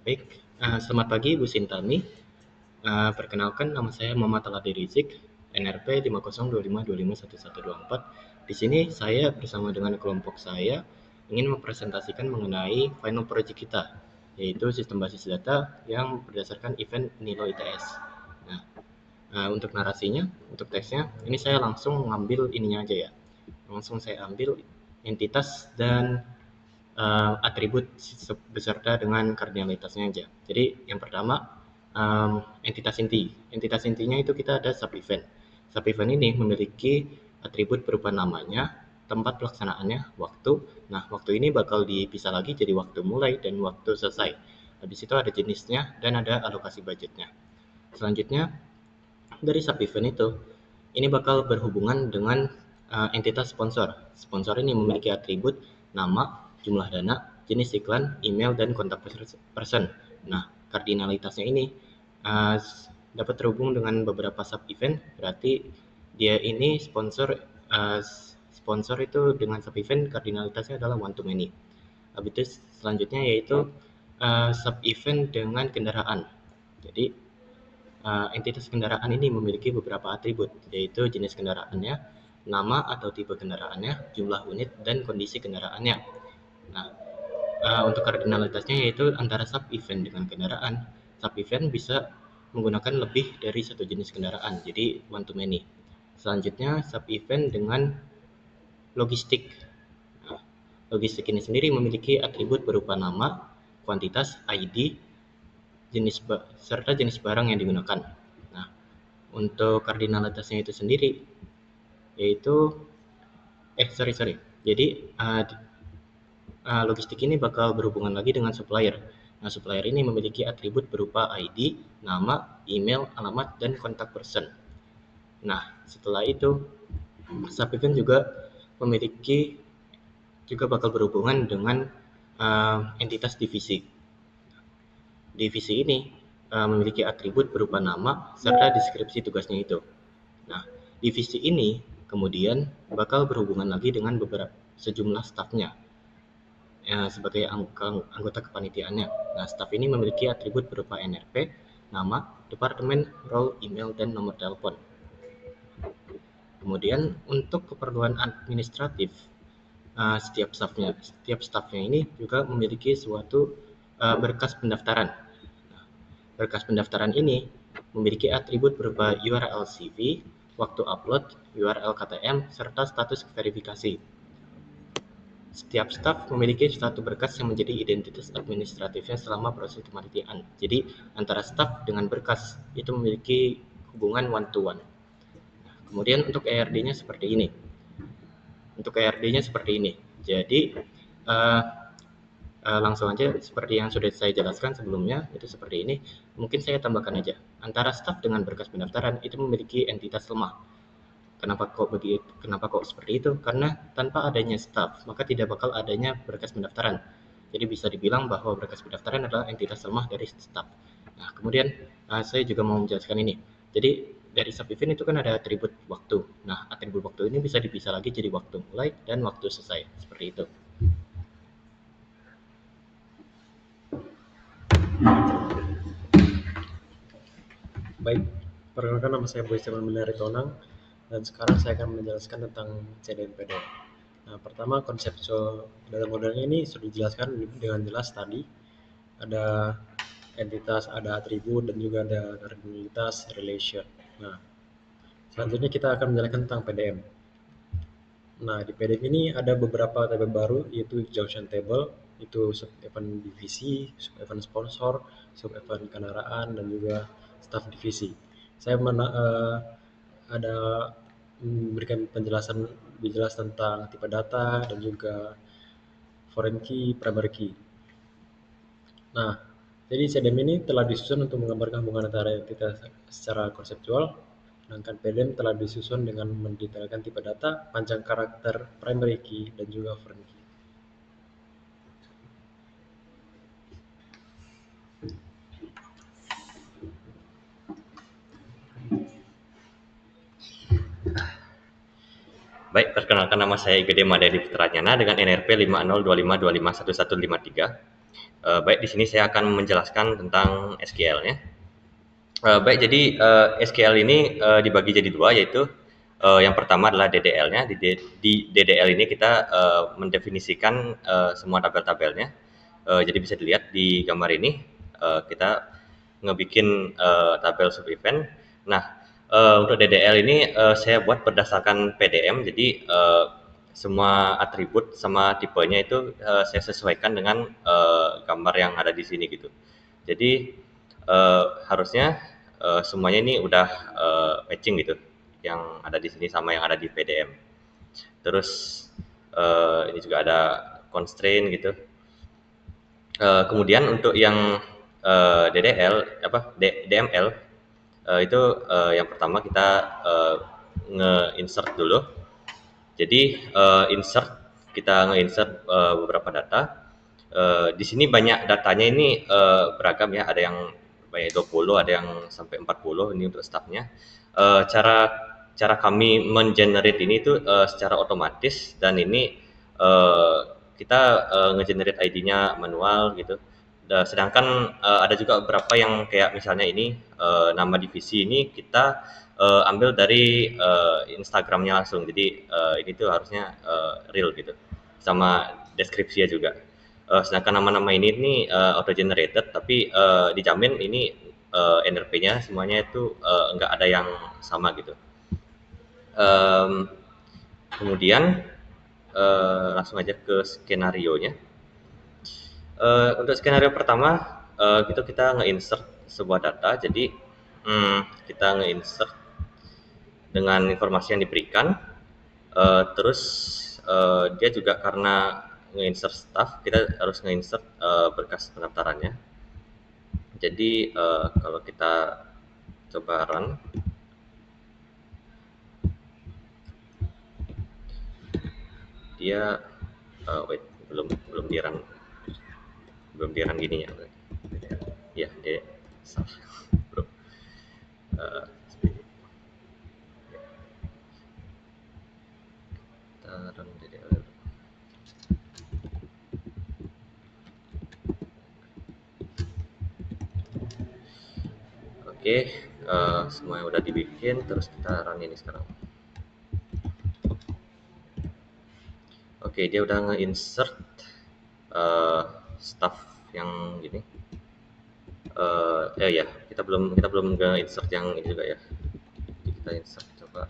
Baik, selamat pagi Bu Sintami. Perkenalkan, nama saya Muhammad Aladi Rizik, NRP 5025251124. Di sini saya bersama dengan kelompok saya ingin mempresentasikan mengenai final project kita, yaitu sistem basis data yang berdasarkan event Nilo ITS. Nah, untuk narasinya, untuk teksnya, ini saya langsung ngambil ininya aja ya. Langsung saya ambil entitas dan atribut beserta dengan kardinalitasnya aja. Jadi yang pertama, entitas inti. Entitas intinya itu kita ada sub event. Sub event ini memiliki atribut berupa namanya, tempat pelaksanaannya, waktu. Nah, waktu ini bakal dipisah lagi jadi waktu mulai dan waktu selesai. Habis itu ada jenisnya dan ada alokasi budgetnya. Selanjutnya, dari sub event itu, ini bakal berhubungan dengan entitas sponsor. Sponsor ini memiliki atribut nama, jumlah dana, jenis iklan, email, dan kontak person. Nah, kardinalitasnya ini uh, dapat terhubung dengan beberapa sub event, berarti dia ini sponsor itu dengan sub event kardinalitasnya adalah one to many. Habis itu selanjutnya yaitu sub event dengan kendaraan. Jadi entitas kendaraan ini memiliki beberapa atribut, yaitu jenis kendaraannya, nama atau tipe kendaraannya, jumlah unit, dan kondisi kendaraannya. Nah, untuk kardinalitasnya yaitu antara sub-event dengan kendaraan. Sub-event bisa menggunakan lebih dari satu jenis kendaraan, jadi one to many. Selanjutnya, sub-event dengan logistik. Nah, logistik ini sendiri memiliki atribut berupa nama, kuantitas, ID, serta jenis barang yang digunakan. Nah, untuk kardinalitasnya itu sendiri yaitu sorry. Jadi logistik ini bakal berhubungan lagi dengan supplier. Nah, supplier ini memiliki atribut berupa ID, nama, email, alamat, dan kontak person. Nah, setelah itu sub event juga bakal berhubungan dengan entitas divisi. Divisi ini memiliki atribut berupa nama serta deskripsi tugasnya itu. Nah, divisi ini kemudian bakal berhubungan lagi dengan sejumlah stafnya sebagai anggota kepanitiaannya. Nah, staf ini memiliki atribut berupa NRP, nama, departemen, role, email, dan nomor telepon. Kemudian untuk keperluan administratif, setiap stafnya ini juga memiliki suatu berkas pendaftaran. Nah, berkas pendaftaran ini memiliki atribut berupa URL CV, waktu upload, URL KTM, serta status verifikasi. Setiap staf memiliki suatu berkas yang menjadi identitas administratifnya selama proses kepanitiaan. Jadi antara staf dengan berkas itu memiliki hubungan one to one. Nah, kemudian untuk ERD-nya seperti ini. Jadi langsung aja seperti yang sudah saya jelaskan sebelumnya, itu seperti ini. Mungkin saya tambahkan aja. Antara staf dengan berkas pendaftaran itu memiliki entitas lemah. Kenapa kok seperti itu? Karena tanpa adanya staf, maka tidak bakal adanya berkas pendaftaran. Jadi bisa dibilang bahwa berkas pendaftaran adalah entitas lemah dari staf. Nah, kemudian saya juga mau menjelaskan ini. Jadi dari sub event itu kan ada atribut waktu. Nah, atribut waktu ini bisa dipisah lagi jadi waktu mulai dan waktu selesai. Seperti itu. Baik, perkenalkan nama saya Boy Steven Menari Tonang dan sekarang saya akan menjelaskan tentang CDMPD. Nah, pertama konseptual dalam modelnya ini sudah dijelaskan dengan jelas tadi. Ada entitas, ada atribut, dan juga ada kardinalitas, relation. Nah, selanjutnya kita akan menjelaskan tentang PDM. Nah, di PDM ini ada beberapa table baru, yaitu junction table, itu sub event divisi, sub event sponsor, sub event kendaraan, dan juga staff divisi. Saya ada memberikan penjelasan lebih jelas tentang tipe data dan juga foreign key, primary key. Nah, jadi CDM ini telah disusun untuk menggambarkan hubungan antara entitas secara konseptual, sedangkan PDM telah disusun dengan mendetailkan tipe data, panjang karakter, primary key, dan juga foreign key. Baik, perkenalkan nama saya Igede Madadi Putranyana dengan NRP 5025251153. Baik, di sini saya akan menjelaskan tentang SQL-nya. Baik, jadi SQL ini dibagi jadi dua, yaitu yang pertama adalah DDL-nya. Di DDL ini kita mendefinisikan semua tabel-tabelnya. Jadi bisa dilihat di gambar ini, kita ngebikin tabel sub event. Nah, untuk DDL ini saya buat berdasarkan PDM. Jadi semua atribut sama tipenya itu saya sesuaikan dengan gambar yang ada di sini gitu. Jadi harusnya semuanya ini udah matching gitu, yang ada di sini sama yang ada di PDM. Terus ini juga ada constraint gitu. Kemudian untuk yang DML itu yang pertama kita nge-insert dulu. Jadi insert, kita nge-insert beberapa data. Di sini banyak datanya ini beragam ya, ada yang banyak 20, ada yang sampai 40 ini untuk staffnya. Cara kami mengenerate ini tuh secara otomatis, dan ini kita ngegenerate ID-nya manual gitu. Sedangkan ada juga beberapa yang kayak misalnya ini nama divisi ini kita ambil dari Instagramnya langsung. Jadi ini tuh harusnya real gitu, sama deskripsinya juga. Sedangkan nama-nama ini nih auto generated, tapi dijamin ini NRP-nya semuanya itu nggak ada yang sama gitu. Kemudian langsung aja ke skenario-nya. Untuk skenario pertama itu kita nge-insert sebuah data. Jadi kita nge-insert dengan informasi yang diberikan. Terus dia juga karena nge-insert staff, kita harus nge-insert berkas pendaftarannya. Jadi kalau kita coba run, dia wait, belum di run gini ya. Ya, dia salah bro. Kita run DDL. Oke, semuanya udah dibikin, terus kita run ini sekarang. Oke, dia udah nge-insert staff yang gini. Ya, kita belum nge-insert yang ini juga ya. Jadi kita insert coba.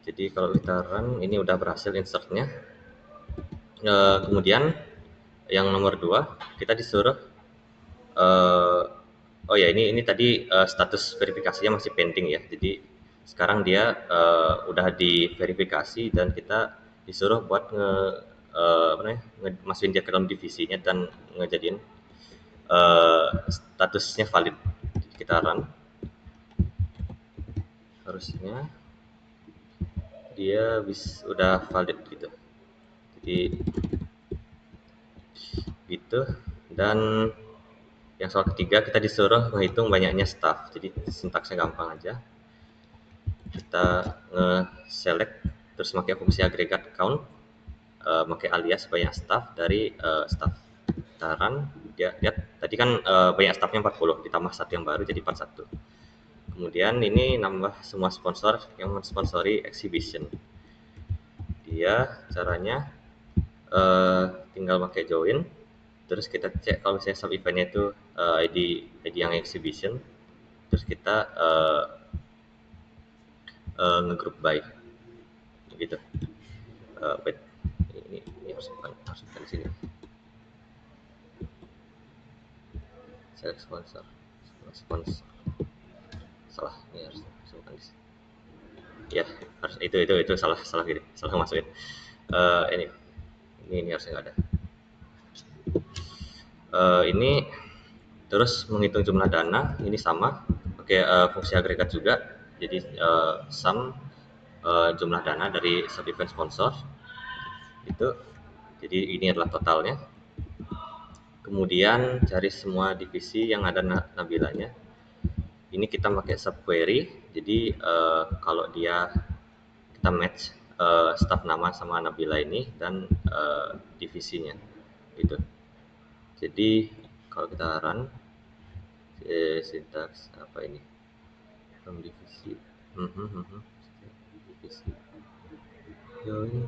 Jadi kalau kita run, ini udah berhasil insertnya. Kemudian yang nomor 2 kita disuruh oh ya, ini tadi status verifikasinya masih pending ya. Jadi sekarang dia udah diverifikasi, dan kita disuruh buat masukin dia ke dalam divisinya dan ngejadiin statusnya valid. Jadi kita run, harusnya dia udah valid gitu. Jadi gitu. Dan yang soal ketiga kita disuruh menghitung banyaknya staff. Jadi sintaksnya gampang aja. Kita nge-select terus pakai fungsi agregat count, pakai alias banyak staff dari staff. Kita run, dia lihat tadi kan banyak staffnya 40, ditambah satu yang baru jadi 41. Kemudian ini nambah semua sponsor yang mensponsori exhibition. Dia caranya tinggal pakai join, terus kita cek kalau misalnya sub eventnya itu ID yang exhibition, terus kita ngegroup by begitu. Wait, ini harus di sini. Select sponsor, salah, ini harus masukkan di sini. Ya, harus itu salah gini, salah masukin. Ini harusnya nggak ada. Ini terus menghitung jumlah dana, ini sama pakai fungsi agregat juga. Jadi sum jumlah dana dari sub event sponsor itu, jadi ini adalah totalnya. Kemudian cari semua divisi yang ada nabilanya. Ini kita pakai subquery. Jadi kalau dia kita match staf nama sama Nabila ini dan divisinya gitu. Jadi kalau kita run sintaks apa ini from divisi divisi yo ini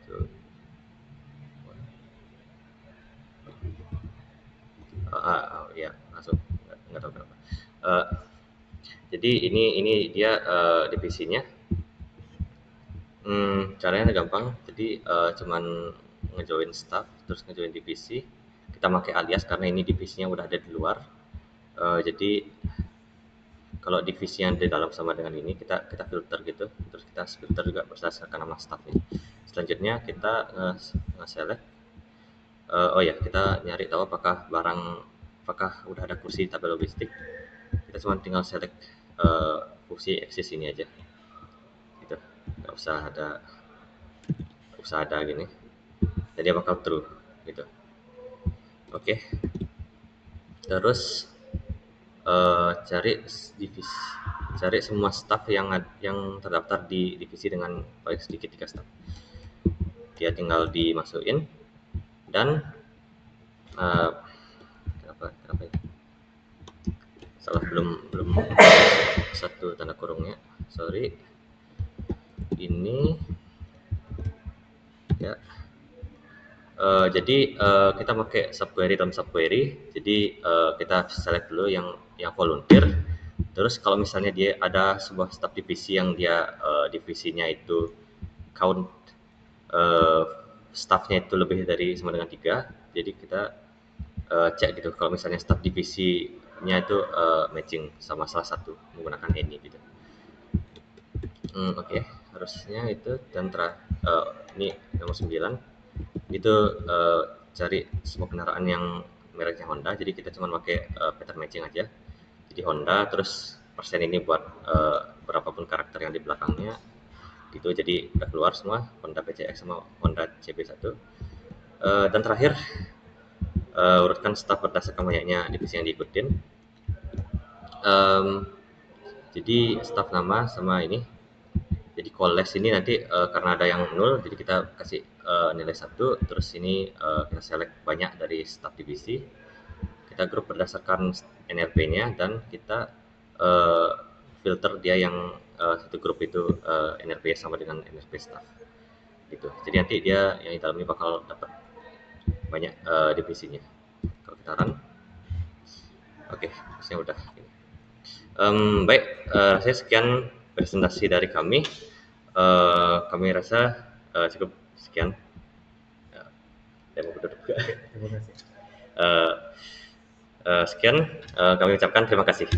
tuh. Ya masuk nggak tahu kenapa. Jadi ini dia divisinya. Caranya gampang. Jadi cuman ngejoin staff terus ngejoin divisi. Kita pakai alias karena ini divisinya udah ada di luar. Jadi kalau divisi yang di dalam sama dengan ini kita filter gitu, terus kita filter juga berdasarkan nama staffnya. Selanjutnya kita nge-select. Oh ya, kita nyari tahu apakah udah ada kursi tabel logistik. Kita cuma tinggal select fungsi exist ini aja gitu, nggak usah ada gini, jadi bakal true gitu. Oke. Terus cari semua staff yang terdaftar di divisi dengan paling sedikit 3 staff. Dia tinggal dimasukin dan kenapa ini? Salah, belum satu tanda kurungnya, sorry. Ini ya. Jadi kita pakai subquery dalam subquery. Jadi kita select dulu yang volunteer. Terus kalau misalnya dia ada sebuah staff divisi yang dia divisinya itu count staffnya itu lebih dari sama dengan 3, jadi kita cek gitu kalau misalnya staff divisinya itu matching sama salah satu menggunakan any gitu. Oke. Harusnya itu. Dan ini nomor 9 itu cari semua kendaraan yang mereknya Honda. Jadi kita cuma pakai pattern matching aja. Jadi Honda, terus persen ini buat berapapun karakter yang di belakangnya gitu. Jadi udah keluar semua Honda PCX sama Honda CB1. Dan terakhir urutkan staff berdasarkan banyaknya divisi yang diikutin. Jadi staff nama sama ini. Jadi collapse ini nanti karena ada yang 0, jadi kita kasih nilai 1. Terus ini kita select banyak dari staff divisi. Kita grup berdasarkan NRP-nya dan kita filter dia yang satu grup itu NRP sama dengan NRP staff gitu. Jadi nanti dia yang di dalam ini bakal dapat banyak divisinya. Kalau kita run, oke, harusnya udah. Baik, saya sekian presentasi dari kami. Kami rasa cukup sekian. Terima kasih. Sekian kami ucapkan terima kasih.